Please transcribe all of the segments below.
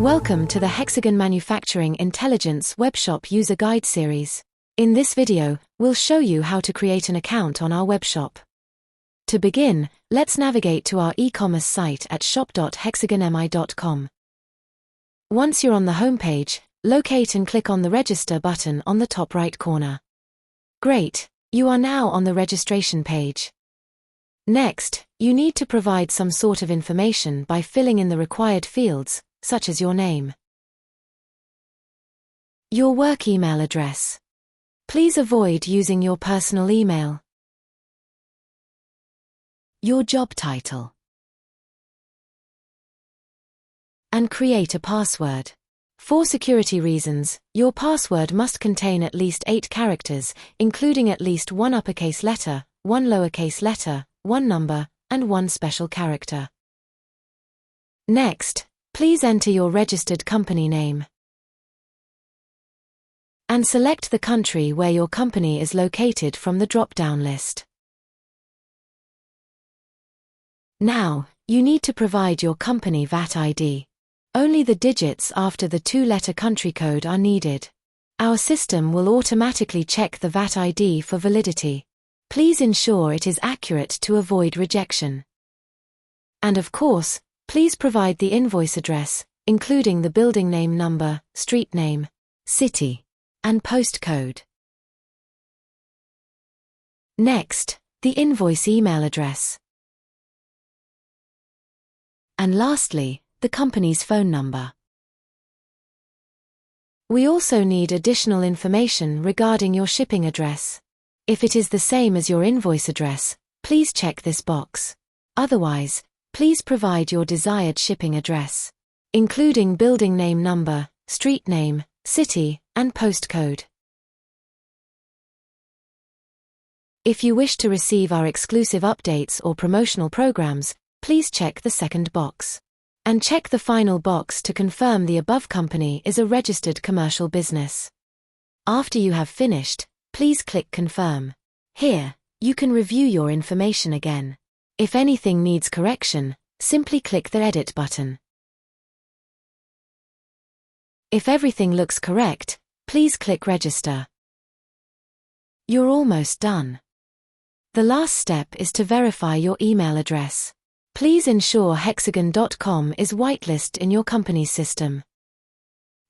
Welcome to the Hexagon Manufacturing Intelligence Webshop User Guide series. In this video, we'll show you how to create an account on our webshop. To begin, let's navigate to our e-commerce site at shop.hexagonmi.com. Once you're on the homepage, locate and click on the Register button on the top right corner. Great, you are now on the registration page. Next, you need to provide some sort of information by filling in the required fields, such as your name. Your work email address. Please avoid using your personal email. Your job title. And create a password. For security reasons, your password must contain at least 8 characters, including at least 1 uppercase letter, 1 lowercase letter, 1 number, and 1 special character. Next, please enter your registered company name. And select the country where your company is located from the drop-down list. Now, you need to provide your company VAT ID. Only the digits after the 2-letter country code are needed. Our system will automatically check the VAT ID for validity. Please ensure it is accurate to avoid rejection. And of course, please provide the invoice address, including the building name number, street name, city, and postcode. Next, the invoice email address. And lastly, the company's phone number. We also need additional information regarding your shipping address. If it is the same as your invoice address, please check this box. Otherwise, please provide your desired shipping address, including building name number, street name, city, and postcode. If you wish to receive our exclusive updates or promotional programs, please check the second box. And check the final box to confirm the above company is a registered commercial business. After you have finished, please click Confirm. Here, you can review your information again. If anything needs correction, simply click the Edit button. If everything looks correct, please click Register. You're almost done. The last step is to verify your email address. Please ensure hexagon.com is whitelist in your company's system.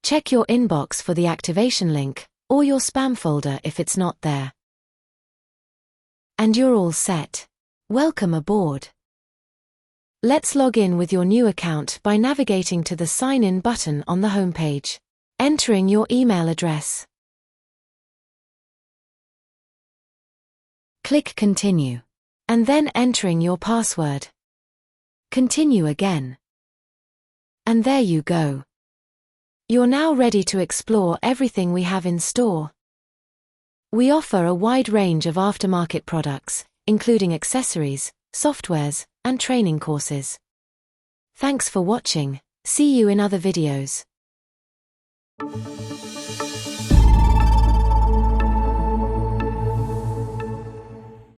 Check your inbox for the activation link, or your spam folder if it's not there. And you're all set. Welcome aboard. Let's log in with your new account by navigating to the Sign In button on the homepage. Entering your email address. Click Continue. And then entering your password. Continue again. And there you go. You're now ready to explore everything we have in store. We offer a wide range of aftermarket products, including accessories, softwares, and training courses. Thanks for watching. See you in other videos.